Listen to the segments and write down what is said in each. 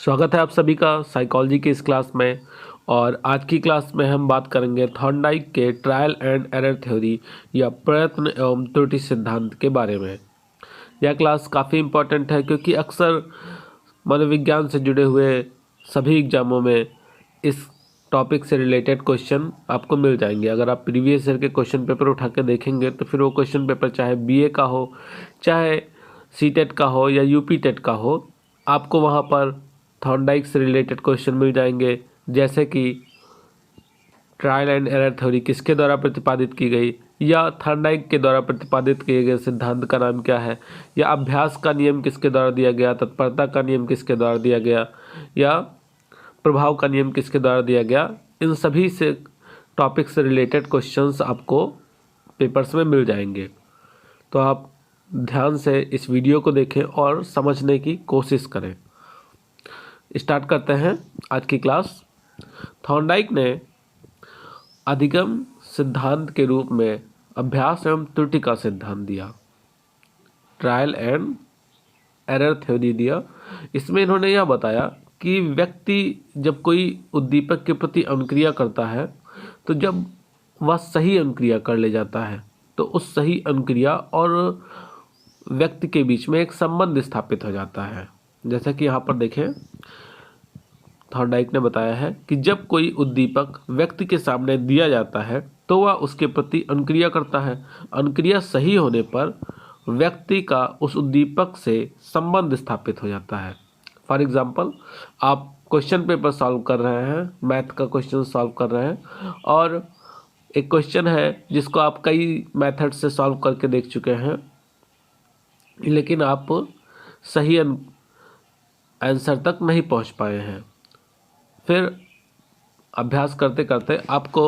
स्वागत है आप सभी का साइकोलॉजी की इस क्लास में। और आज की क्लास में हम बात करेंगे थॉर्नडाइक के ट्रायल एंड एरर थ्योरी या प्रयत्न एवं त्रुटि सिद्धांत के बारे में। यह क्लास काफ़ी इम्पोर्टेंट है क्योंकि अक्सर मनोविज्ञान से जुड़े हुए सभी एग्जामों में इस टॉपिक से रिलेटेड क्वेश्चन आपको मिल जाएंगे। अगर आप प्रीवियस ईयर के क्वेश्चन पेपर उठा के देखेंगे तो फिर वो क्वेश्चन पेपर चाहे बीए का हो, चाहे सीटेट का हो या यूपी टेट का हो, आपको वहाँ पर थॉर्नडाइक से रिलेटेड क्वेश्चन मिल जाएंगे। जैसे कि ट्रायल एंड एरर थ्योरी किसके द्वारा प्रतिपादित की गई, या थॉर्नडाइक के द्वारा प्रतिपादित किए गए सिद्धांत का नाम क्या है, या अभ्यास का नियम किसके द्वारा दिया गया, तत्परता का नियम किसके द्वारा दिया गया, या प्रभाव का नियम किसके द्वारा दिया गया। इन सभी से टॉपिक से रिलेटेड क्वेश्चंस आपको पेपर्स में मिल जाएंगे। तो आप ध्यान से इस वीडियो को देखें और समझने की कोशिश करें। स्टार्ट करते हैं आज की क्लास। थॉर्नडाइक ने अधिगम सिद्धांत के रूप में अभ्यास एवं त्रुटि का सिद्धांत दिया, ट्रायल एंड एरर थ्योरी दिया। इसमें इन्होंने यह बताया कि व्यक्ति जब कोई उद्दीपक के प्रति अनुक्रिया करता है तो जब वह सही अनुक्रिया कर ले जाता है तो उस सही अनुक्रिया और व्यक्ति के बीच में एक संबंध स्थापित हो जाता है। जैसा कि यहाँ पर देखें, थॉर्नडाइक ने बताया है कि जब कोई उद्दीपक व्यक्ति के सामने दिया जाता है तो वह उसके प्रति अनुक्रिया करता है। अनुक्रिया सही होने पर व्यक्ति का उस उद्दीपक से संबंध स्थापित हो जाता है। फॉर एग्जाम्पल, आप क्वेश्चन पेपर सॉल्व कर रहे हैं, मैथ का क्वेश्चन सॉल्व कर रहे हैं, और एक क्वेश्चन है जिसको आप कई मेथड से सॉल्व करके देख चुके हैं, लेकिन आप सही आंसर तक नहीं पहुंच पाए हैं। फिर अभ्यास करते करते आपको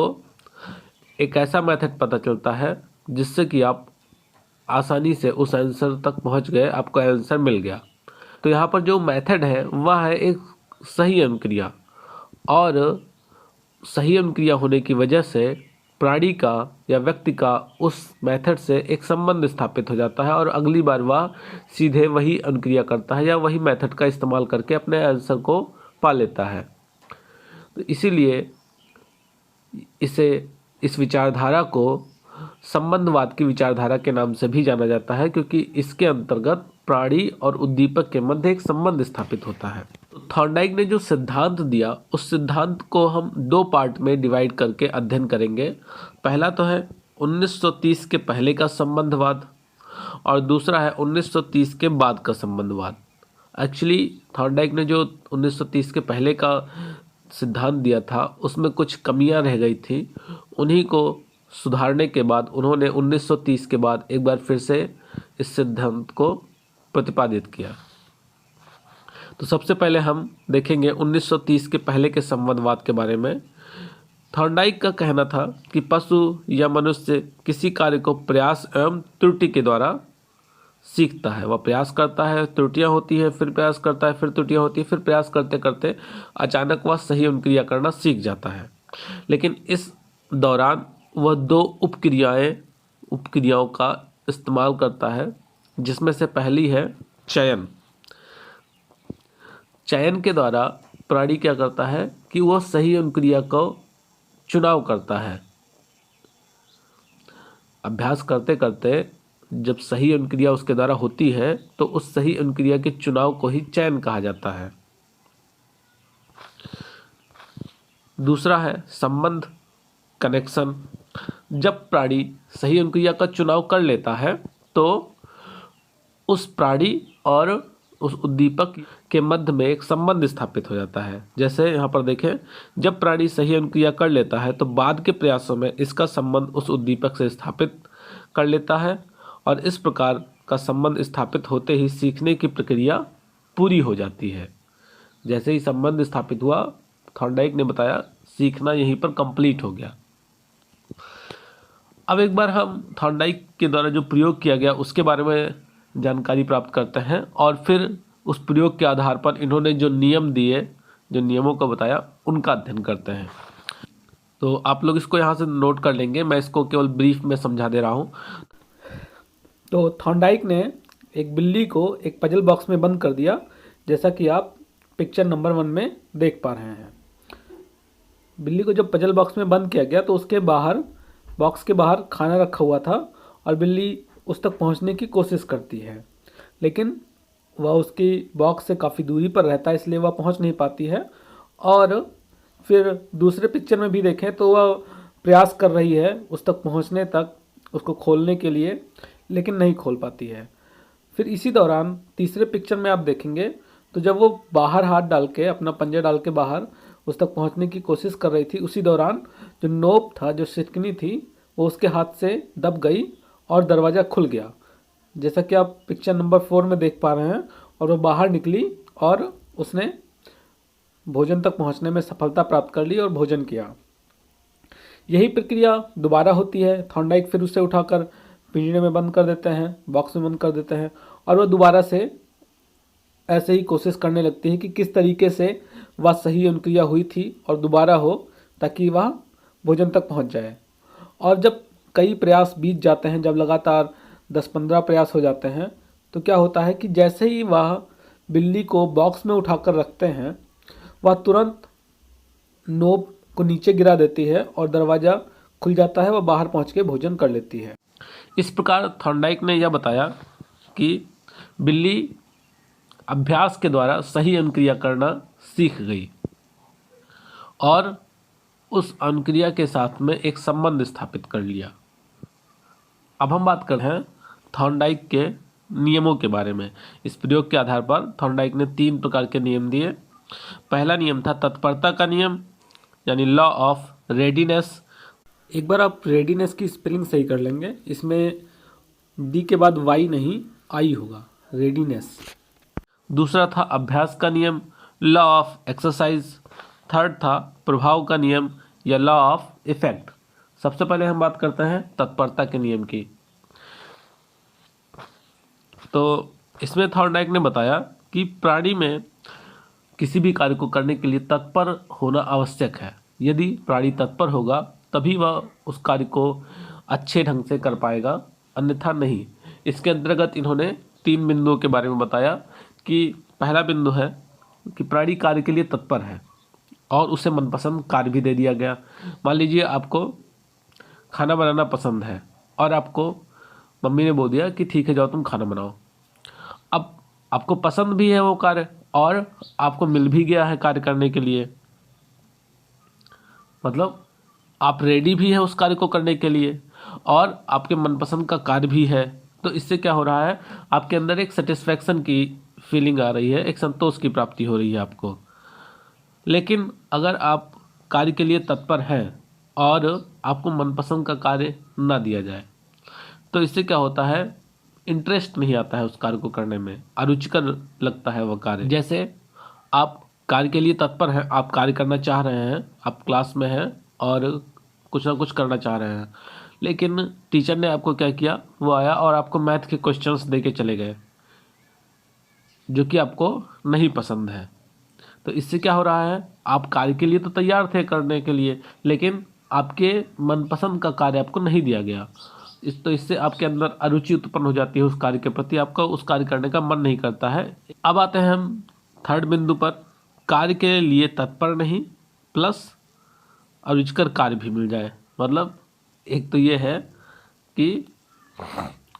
एक ऐसा मेथड पता चलता है जिससे कि आप आसानी से उस आंसर तक पहुंच गए, आपको आंसर मिल गया। तो यहाँ पर जो मेथड है वह है एक सही अनुक्रिया, और सही अनुक्रिया होने की वजह से प्राणी का या व्यक्ति का उस मेथड से एक संबंध स्थापित हो जाता है और अगली बार वह सीधे वही अनुक्रिया करता है या वही मेथड का इस्तेमाल करके अपने आंसर को पा लेता है। तो इसीलिए इस विचारधारा को संबंधवाद की विचारधारा के नाम से भी जाना जाता है, क्योंकि इसके अंतर्गत प्राणी और उद्दीपक के मध्य एक संबंध स्थापित होता है। तो थॉर्नडाइक ने जो सिद्धांत दिया उस सिद्धांत को हम दो पार्ट में डिवाइड करके अध्ययन करेंगे। पहला तो है 1930 के पहले का संबंधवाद, और दूसरा है 1930 के बाद का संबंधवाद। एक्चुअली थॉर्नडाइक ने जो 1930 के पहले का सिद्धांत दिया था उसमें कुछ कमियां रह गई थी, उन्हीं को सुधारने के बाद उन्होंने 1930 के बाद एक बार फिर से इस सिद्धांत को प्रतिपादित किया। तो सबसे पहले हम देखेंगे 1930 के पहले के संबंधवाद के बारे में। थॉर्नडाइक का कहना था कि पशु या मनुष्य किसी कार्य को प्रयास एवं त्रुटि के द्वारा सीखता है। वह प्रयास करता है, त्रुटियां होती है, फिर प्रयास करता है, फिर त्रुटियां होती है, फिर प्रयास करते करते अचानक वह सही अनुक्रिया करना सीख जाता है। लेकिन इस दौरान वह दो उपक्रियाओं का इस्तेमाल करता है, जिसमें से पहली है चयन। चयन के द्वारा प्राणी क्या करता है कि वह सही अनुक्रिया को चुनाव करता है। अभ्यास करते करते जब सही अनुक्रिया उसके द्वारा होती है तो उस सही अनुक्रिया के चुनाव को ही चयन कहा जाता है। दूसरा है संबंध, कनेक्शन। जब प्राणी सही अनुक्रिया का चुनाव कर लेता है तो उस प्राणी और उस उद्दीपक के मध्य में एक संबंध स्थापित हो जाता है। जैसे यहाँ पर देखें, जब प्राणी सही अनुक्रिया कर लेता है तो बाद के प्रयासों में इसका संबंध उस उद्दीपक से स्थापित कर लेता है, और इस प्रकार का संबंध स्थापित होते ही सीखने की प्रक्रिया पूरी हो जाती है। जैसे ही संबंध स्थापित हुआ, थॉर्नडाइक ने बताया, सीखना यहीं पर कंप्लीट हो गया। अब एक बार हम थॉर्नडाइक के द्वारा जो प्रयोग किया गया उसके बारे में जानकारी प्राप्त करते हैं, और फिर उस प्रयोग के आधार पर इन्होंने जो नियम दिए, जो नियमों को बताया, उनका अध्ययन करते हैं। तो आप लोग इसको यहाँ से नोट कर लेंगे, मैं इसको केवल ब्रीफ में समझा दे रहा हूँ। तो थॉर्नडाइक ने एक बिल्ली को एक पजल बॉक्स में बंद कर दिया, जैसा कि आप पिक्चर नंबर 1 में देख पा रहे हैं। बिल्ली को जब पजल बॉक्स में बंद किया गया तो उसके बाहर, बॉक्स के बाहर खाना रखा हुआ था और बिल्ली उस तक पहुंचने की कोशिश करती है, लेकिन वह उसकी बॉक्स से काफ़ी दूरी पर रहता है, इसलिए वह पहुंच नहीं पाती है। और फिर दूसरे पिक्चर में भी देखें तो वह प्रयास कर रही है उस तक पहुंचने तक, उसको खोलने के लिए, लेकिन नहीं खोल पाती है। फिर इसी दौरान तीसरे पिक्चर में आप देखेंगे तो जब वो बाहर हाथ डाल के, अपना पंजा डाल के बाहर उस तक पहुंचने की कोशिश कर रही थी, उसी दौरान जो नोब था, जो सिटकनी थी, वो उसके हाथ से दब गई और दरवाज़ा खुल गया, जैसा कि आप पिक्चर नंबर 4 में देख पा रहे हैं। और वो बाहर निकली और उसने भोजन तक पहुंचने में सफलता प्राप्त कर ली और भोजन किया। यही प्रक्रिया दोबारा होती है। थॉर्नडाइक फिर उसे उठाकर पिंजरे में बंद कर देते हैं, बॉक्स में बंद कर देते हैं, और वह दोबारा से ऐसे ही कोशिश करने लगती है कि किस तरीके से वह सही अनुक्रिया हुई थी और दोबारा हो, ताकि वह भोजन तक पहुंच जाए। और जब कई प्रयास बीत जाते हैं, जब लगातार 10-15 प्रयास हो जाते हैं, तो क्या होता है कि जैसे ही वह बिल्ली को बॉक्स में उठाकर रखते हैं, वह तुरंत नोब को नीचे गिरा देती है और दरवाज़ा खुल जाता है, वह बाहर पहुंच के भोजन कर लेती है। इस प्रकार थॉर्नडाइक ने यह बताया कि बिल्ली अभ्यास के द्वारा सही अनुक्रिया करना सीख गई और उस अनुक्रिया के साथ में एक संबंध स्थापित कर लिया। अब हम बात करते हैं थॉर्नडाइक के नियमों के बारे में। इस प्रयोग के आधार पर थॉर्नडाइक ने 3 प्रकार के नियम दिए। पहला नियम था तत्परता का नियम, यानी लॉ ऑफ रेडीनेस। एक बार आप रेडीनेस की स्पेलिंग सही कर लेंगे, इसमें डी के बाद वाई नहीं आई होगा, रेडीनेस। दूसरा था अभ्यास का नियम, लॉ ऑफ एक्सरसाइज। थर्ड था प्रभाव का नियम या लॉ ऑफ इफेक्ट। सबसे पहले हम बात करते हैं तत्परता के नियम की। तो इसमें थॉर्नडाइक ने बताया कि प्राणी में किसी भी कार्य को करने के लिए तत्पर होना आवश्यक है। यदि प्राणी तत्पर होगा तभी वह उस कार्य को अच्छे ढंग से कर पाएगा, अन्यथा नहीं। इसके अंतर्गत इन्होंने 3 बिंदुओं के बारे में बताया कि पहला बिंदु है कि प्राणी कार्य के लिए तत्पर है और उसे मनपसंद कार्य भी दे दिया गया। मान लीजिए आपको खाना बनाना पसंद है और आपको मम्मी ने बोल दिया कि ठीक है जाओ तुम खाना बनाओ। अब आपको पसंद भी है वो कार्य और आपको मिल भी गया है कार्य करने के लिए, मतलब आप रेडी भी हैं उस कार्य को करने के लिए और आपके मनपसंद का कार्य भी है। तो इससे क्या हो रहा है, आपके अंदर एक सेटिस्फैक्शन की फीलिंग आ रही है, एक संतोष की प्राप्ति हो रही है आपको। लेकिन अगर आप कार्य के लिए तत्पर हैं और आपको मनपसंद का कार्य ना दिया जाए तो इससे क्या होता है, इंटरेस्ट नहीं आता है उस कार्य को करने में, अरुचिकर लगता है वह कार्य। जैसे आप कार्य के लिए तत्पर हैं, आप कार्य करना चाह रहे हैं, आप क्लास में हैं और कुछ ना कुछ करना चाह रहे हैं, लेकिन टीचर ने आपको क्या किया, वो आया और आपको मैथ के क्वेश्चंस दे के चले गए जो कि आपको नहीं पसंद है। तो इससे क्या हो रहा है, आप कार्य के लिए तो तैयार थे करने के लिए, लेकिन आपके मनपसंद का कार्य आपको नहीं दिया गया। तो इससे आपके अंदर अरुचि उत्पन्न हो जाती है उस कार्य के प्रति, आपका उस कार्य करने का मन नहीं करता है। अब आते हैं हम थर्ड बिंदु पर, कार्य के लिए तत्पर नहीं प्लस अरुचिकर कार्य भी मिल जाए। मतलब एक तो ये है कि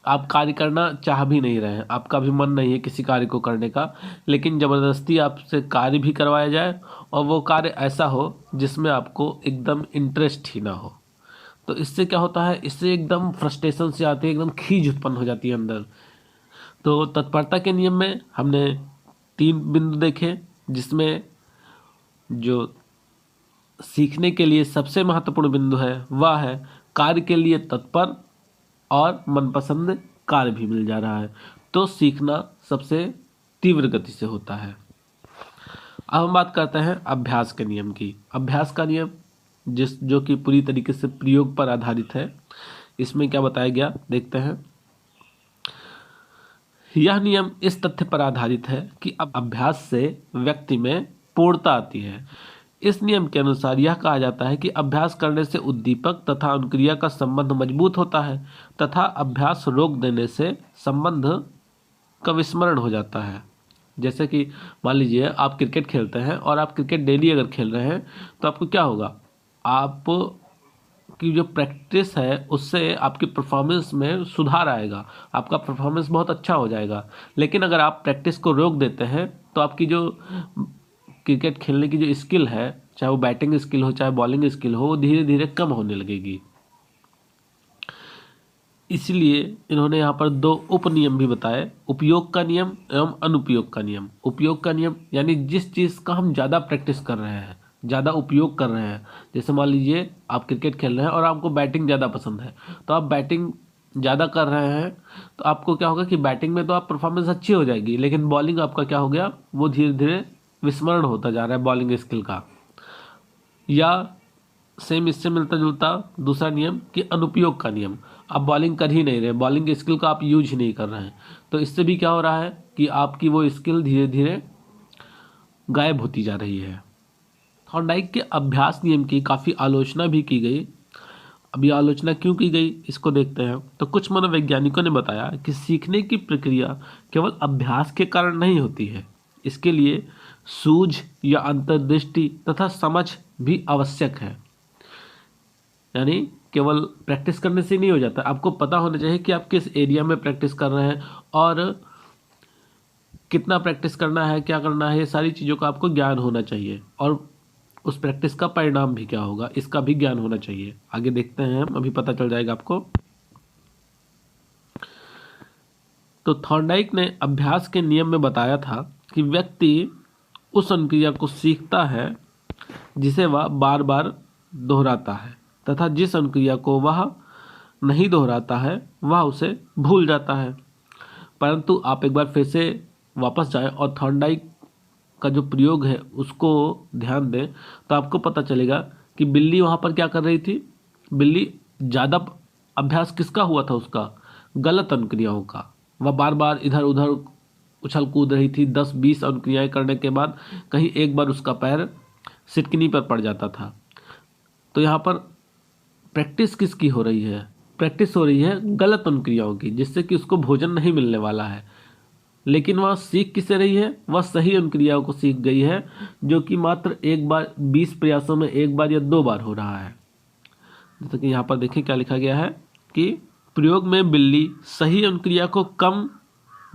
आप कार्य करना चाह भी नहीं रहे हैं, आपका भी मन नहीं है किसी कार्य को करने का, लेकिन ज़बरदस्ती आपसे कार्य भी करवाया जाए और वो कार्य ऐसा हो जिसमें आपको एकदम इंटरेस्ट ही ना हो। तो इससे क्या होता है, इससे एकदम फ्रस्ट्रेशन से आती है, एकदम खीज उत्पन्न हो जाती है अंदर। तो तत्परता के नियम में हमने 3 बिंदु देखे, जिसमें जो सीखने के लिए सबसे महत्वपूर्ण बिंदु है वह है कार्य के लिए तत्पर और मनपसंद कार्य भी मिल जा रहा है, तो सीखना सबसे तीव्र गति से होता है। अब हम बात करते हैं अभ्यास के नियम की। अभ्यास का नियम जो कि पूरी तरीके से प्रयोग पर आधारित है। इसमें क्या बताया गया देखते हैं। यह नियम इस तथ्य पर आधारित है कि अब अभ्यास से व्यक्ति में पूर्णता आती है। इस नियम के अनुसार यह कहा जाता है कि अभ्यास करने से उद्दीपक तथा अनुक्रिया का संबंध मजबूत होता है तथा अभ्यास रोक देने से संबंध का विस्मरण हो जाता है। जैसे कि मान लीजिए आप क्रिकेट खेलते हैं और आप क्रिकेट डेली अगर खेल रहे हैं तो आपको क्या होगा, आप की जो प्रैक्टिस है उससे आपकी परफॉर्मेंस में सुधार आएगा, आपका परफॉर्मेंस बहुत अच्छा हो जाएगा। लेकिन अगर आप प्रैक्टिस को रोक देते हैं तो आपकी जो क्रिकेट खेलने की जो स्किल है, चाहे वो बैटिंग स्किल हो चाहे बॉलिंग स्किल हो, वो धीरे धीरे कम होने लगेगी। इसलिए इन्होंने यहाँ पर दो उप नियम भी बताए, उपयोग का नियम एवं अनुपयोग का नियम। उपयोग का नियम यानी जिस चीज़ का हम ज़्यादा प्रैक्टिस कर रहे हैं, ज़्यादा उपयोग कर रहे हैं, जैसे मान लीजिए आप क्रिकेट खेल रहे हैं और आपको बैटिंग ज़्यादा पसंद है, तो आप बैटिंग ज़्यादा कर रहे हैं तो आपको क्या होगा कि बैटिंग में तो आप परफॉर्मेंस अच्छी हो जाएगी, लेकिन बॉलिंग आपका क्या हो गया, वो धीरे धीरे विस्मरण होता जा रहा है बॉलिंग स्किल का। या सेम इससे मिलता जुलता दूसरा नियम कि अनुपयोग का नियम, आप बॉलिंग कर ही नहीं रहे, बॉलिंग स्किल का आप यूज ही नहीं कर रहे हैं, तो इससे भी क्या हो रहा है कि आपकी वो स्किल धीरे धीरे गायब होती जा रही है। थॉर्नडाइक के अभ्यास नियम की काफ़ी आलोचना भी की गई। अभी आलोचना क्यों की गई इसको देखते हैं। तो कुछ मनोवैज्ञानिकों ने बताया कि सीखने की प्रक्रिया केवल अभ्यास के कारण नहीं होती है, इसके लिए सूझ या अंतर्दृष्टि तथा समझ भी आवश्यक है। यानी केवल प्रैक्टिस करने से नहीं हो जाता, आपको पता होना चाहिए कि आप किस एरिया में प्रैक्टिस कर रहे हैं और कितना प्रैक्टिस करना है, क्या करना है, ये सारी चीज़ों का आपको ज्ञान होना चाहिए और उस प्रैक्टिस का परिणाम भी क्या होगा इसका भी ज्ञान होना चाहिए। आगे देखते हैं हम, अभी पता चल जाएगा आपको। तो थॉर्नडाइक ने अभ्यास के नियम में बताया था कि व्यक्ति उस अनुक्रिया को सीखता है जिसे वह बार बार दोहराता है तथा जिस अनुक्रिया को वह नहीं दोहराता है वह उसे भूल जाता है। परंतु आप एक बार फिर से वापस जाएं और थॉर्नडाइक का जो प्रयोग है उसको ध्यान दें तो आपको पता चलेगा कि बिल्ली वहाँ पर क्या कर रही थी। बिल्ली ज़्यादा अभ्यास किसका हुआ था, उसका गलत अनुक्रियाओं का। वह बार बार इधर उधर उछल कूद रही थी, 10-20 अनुक्रियाएं करने के बाद कहीं एक बार उसका पैर सिटकनी पर पड़ जाता था। तो यहाँ पर प्रैक्टिस किसकी हो रही है, प्रैक्टिस हो रही है गलत अनुक्रियाओं की, जिससे कि उसको भोजन नहीं मिलने वाला है। लेकिन वह सीख किससे रही है, वह सही अनुक्रियाओं को सीख गई है, जो कि मात्र एक बार 20 प्रयासों में एक बार या 2 बार हो रहा है। जैसे कि यहाँ पर देखिए क्या लिखा गया है कि प्रयोग में बिल्ली सही अनुक्रिया को कम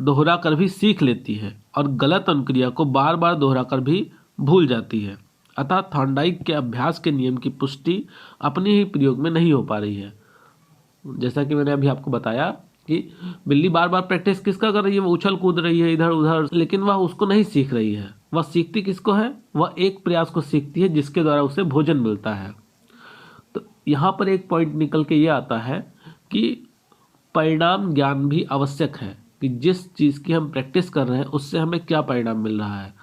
दोहरा कर भी सीख लेती है और गलत अनुक्रिया को बार बार दोहरा कर भी भूल जाती है। अतः थॉर्नडाइक के अभ्यास के नियम की पुष्टि अपने ही प्रयोग में नहीं हो पा रही है। जैसा कि मैंने अभी आपको बताया कि बिल्ली बार बार प्रैक्टिस किसका कर रही है, वो उछल कूद रही है इधर उधर, लेकिन वह उसको नहीं सीख रही है। वह सीखती किसको है, वह एक प्रयास को सीखती है जिसके द्वारा उसे भोजन मिलता है। तो यहाँ पर एक पॉइंट निकल के ये आता है कि परिणाम ज्ञान भी आवश्यक है कि जिस चीज़ की हम प्रैक्टिस कर रहे हैं उससे हमें क्या परिणाम मिल रहा है।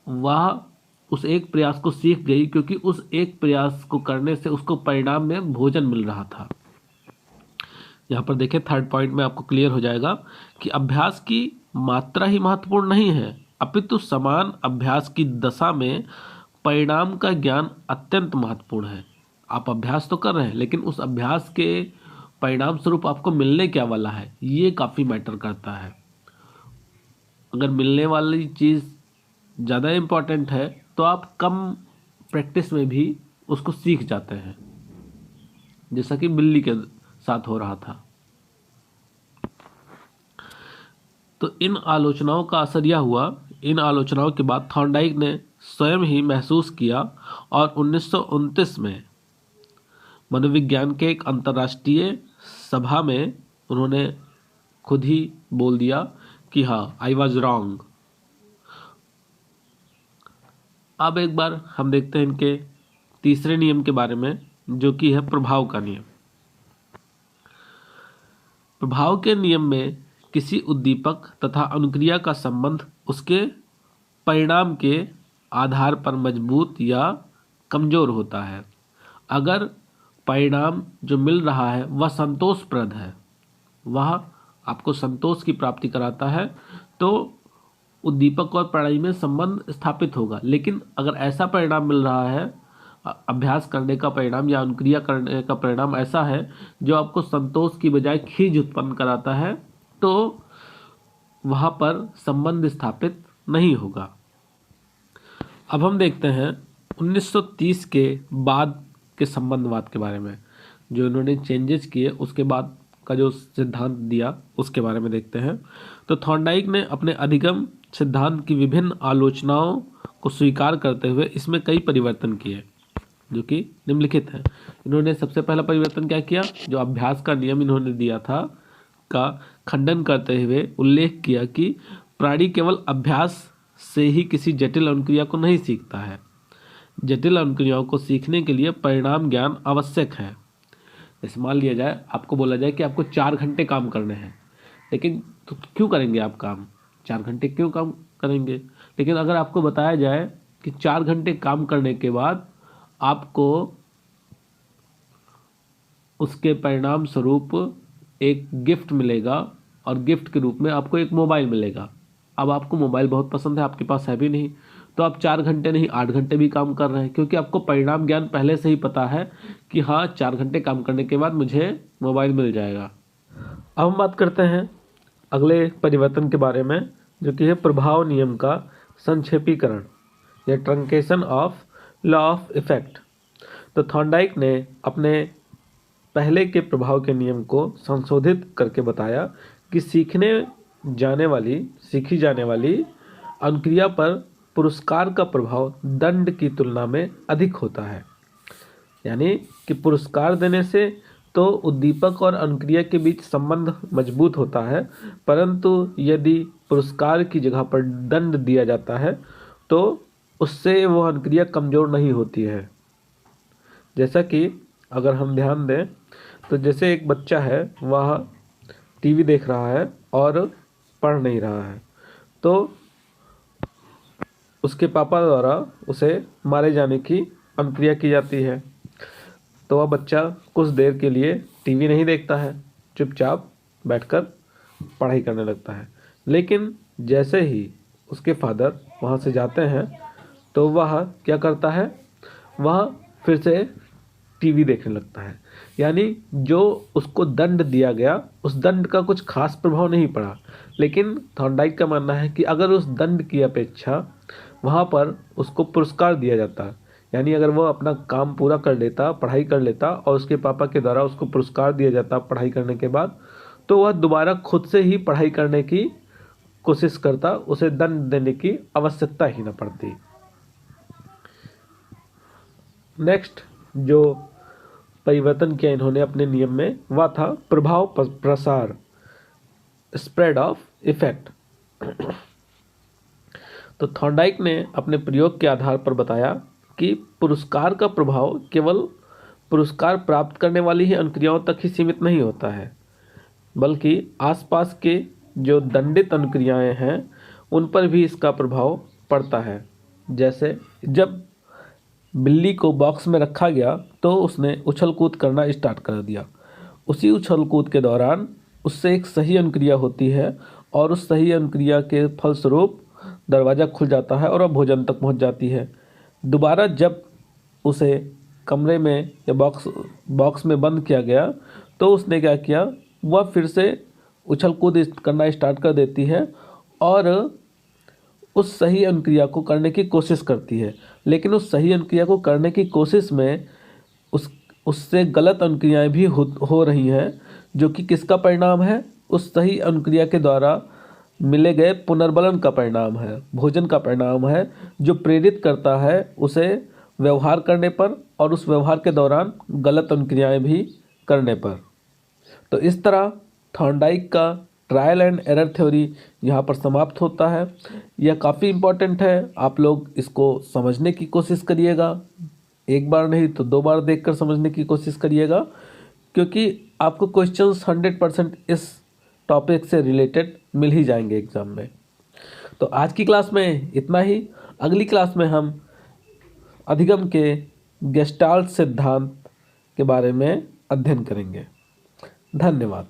वह उस एक प्रयास को सीख गई क्योंकि उस एक प्रयास को करने से उसको परिणाम में भोजन मिल रहा था। यहाँ पर देखिए थर्ड पॉइंट में आपको क्लियर हो जाएगा कि अभ्यास की मात्रा ही महत्वपूर्ण नहीं है, अपितु समान अभ्यास की दशा में परिणाम का ज्ञान अत्यंत महत्वपूर्ण है। आप अभ्यास तो कर रहे हैं लेकिन उस अभ्यास के परिणाम स्वरूप आपको मिलने क्या वाला है, ये काफ़ी मैटर करता है। अगर मिलने वाली चीज़ ज़्यादा इम्पॉर्टेंट है तो आप कम प्रैक्टिस में भी उसको सीख जाते हैं, जैसा कि बिल्ली के साथ हो रहा था। तो इन आलोचनाओं का असर यह हुआ, इन आलोचनाओं के बाद थॉर्नडाइक ने स्वयं ही महसूस किया और 1929 में मनोविज्ञान के एक अंतर्राष्ट्रीय सभा में उन्होंने खुद ही बोल दिया कि हाँ, आई वॉज रॉन्ग। अब एक बार हम देखते हैं इनके तीसरे नियम के बारे में, जो कि है प्रभाव का नियम। प्रभाव के नियम में किसी उद्दीपक तथा अनुक्रिया का संबंध उसके परिणाम के आधार पर मजबूत या कमजोर होता है। अगर परिणाम जो मिल रहा है वह संतोषप्रद है, वह आपको संतोष की प्राप्ति कराता है, तो उद्दीपक और प्रणाली में संबंध स्थापित होगा। लेकिन अगर ऐसा परिणाम मिल रहा है, अभ्यास करने का परिणाम या अनुक्रिया करने का परिणाम ऐसा है जो आपको संतोष की बजाय खीज उत्पन्न कराता है, तो वहाँ पर संबंध स्थापित नहीं होगा। अब हम देखते हैं 1930 के बाद के संबंधवाद के बारे में, जो इन्होंने चेंजेस किए उसके बाद का जो सिद्धांत दिया उसके बारे में देखते हैं। तो थॉर्नडाइक ने अपने अधिगम सिद्धांत की विभिन्न आलोचनाओं को स्वीकार करते हुए इसमें कई परिवर्तन किए जो कि निम्नलिखित हैं। इन्होंने सबसे पहला परिवर्तन क्या किया, जो अभ्यास का नियम इन्होंने दिया था का खंडन करते हुए उल्लेख किया कि प्राणी केवल अभ्यास से ही किसी जटिल अनुक्रिया को नहीं सीखता है। जटिल अनुक्रियाओं को सीखने के लिए परिणाम ज्ञान आवश्यक है। जैसे मान लिया जाए, आपको बोला जाए कि आपको 4 घंटे काम करने हैं, लेकिन तो क्यों करेंगे आप काम, 4 घंटे क्यों काम करेंगे। लेकिन अगर आपको बताया जाए कि 4 घंटे काम करने के बाद आपको उसके परिणाम स्वरूप एक गिफ्ट मिलेगा और गिफ्ट के रूप में आपको एक मोबाइल मिलेगा। अब आपको मोबाइल बहुत पसंद है, आपके पास है भी नहीं, तो आप 4 घंटे नहीं 8 घंटे भी काम कर रहे हैं, क्योंकि आपको परिणाम ज्ञान पहले से ही पता है कि हाँ 4 घंटे काम करने के बाद मुझे मोबाइल मिल जाएगा। अब हम बात करते हैं अगले परिवर्तन के बारे में, जो कि है प्रभाव नियम का संक्षेपीकरण या truncation of law of effect. तो थॉर्नडाइक ने अपने पहले के प्रभाव के नियम को संशोधित करके बताया कि सीखी जाने वाली अनुक्रिया पर पुरस्कार का प्रभाव दंड की तुलना में अधिक होता है। यानी कि पुरस्कार देने से तो उद्दीपक और अनुक्रिया के बीच संबंध मजबूत होता है, परंतु यदि पुरस्कार की जगह पर दंड दिया जाता है तो उससे वह अनुक्रिया कमज़ोर नहीं होती है। जैसा कि अगर हम ध्यान दें तो जैसे एक बच्चा है, वह टीवी देख रहा है और पढ़ नहीं रहा है, तो उसके पापा द्वारा उसे मारे जाने की अनुक्रिया की जाती है। तो वह बच्चा कुछ देर के लिए टीवी नहीं देखता है, चुपचाप बैठकर पढ़ाई करने लगता है। लेकिन जैसे ही उसके फादर वहाँ से जाते हैं तो वह क्या करता है, वह फिर से टीवी देखने लगता है। यानी जो उसको दंड दिया गया उस दंड का कुछ खास प्रभाव नहीं पड़ा, लेकिन थॉर्नडाइक का मानना है कि अगर उस दंड की अपेक्षा वहाँ पर उसको पुरस्कार दिया जाता, यानी अगर वो अपना काम पूरा कर लेता, पढ़ाई कर लेता और उसके पापा के द्वारा उसको पुरस्कार दिया जाता पढ़ाई करने के बाद, तो वह दोबारा खुद से ही पढ़ाई करने की कोशिश करता, उसे दंड देने की आवश्यकता ही न पड़ती। नेक्स्ट जो परिवर्तन किया इन्होंने अपने नियम में, वह था प्रभाव प्रसार, स्प्रेड ऑफ इफेक्ट। तो थॉर्नडाइक ने अपने प्रयोग के आधार पर बताया कि पुरस्कार का प्रभाव केवल पुरस्कार प्राप्त करने वाली ही अनुक्रियाओं तक ही सीमित नहीं होता है, बल्कि आसपास के जो दंडित अनुक्रियाएं हैं उन पर भी इसका प्रभाव पड़ता है। जैसे जब बिल्ली को बॉक्स में रखा गया तो उसने उछल कूद करना स्टार्ट कर दिया। उसी उछल कूद के दौरान उससे एक सही अनुक्रिया होती है और उस सही अनुक्रिया के फलस्वरूप दरवाज़ा खुल जाता है और वह भोजन तक पहुंच जाती है। दोबारा जब उसे कमरे में या बॉक्स में बंद किया गया तो उसने क्या किया, वह फिर से उछल कूद करना स्टार्ट कर देती है और उस सही अनुक्रिया को करने की कोशिश करती है। लेकिन उस सही अनुक्रिया को करने की कोशिश में उससे गलत अनुक्रियाएं भी हो रही हैं, जो कि किसका परिणाम है, उस सही अनुक्रिया के द्वारा मिले गए पुनर्बलन का परिणाम है, भोजन का परिणाम है, जो प्रेरित करता है उसे व्यवहार करने पर और उस व्यवहार के दौरान गलत अनुक्रियाएं भी करने पर। तो इस तरह थॉर्नडाइक का ट्रायल एंड एरर थ्योरी यहाँ पर समाप्त होता है। यह काफ़ी इम्पोर्टेंट है, आप लोग इसको समझने की कोशिश करिएगा, एक बार नहीं तो 2 बार देखकर समझने की कोशिश करिएगा, क्योंकि आपको क्वेश्चंस 100% इस टॉपिक से रिलेटेड मिल ही जाएंगे एग्ज़ाम में। तो आज की क्लास में इतना ही। अगली क्लास में हम अधिगम के गेस्टाल्ट सिद्धांत के बारे में अध्ययन करेंगे। धन्यवाद।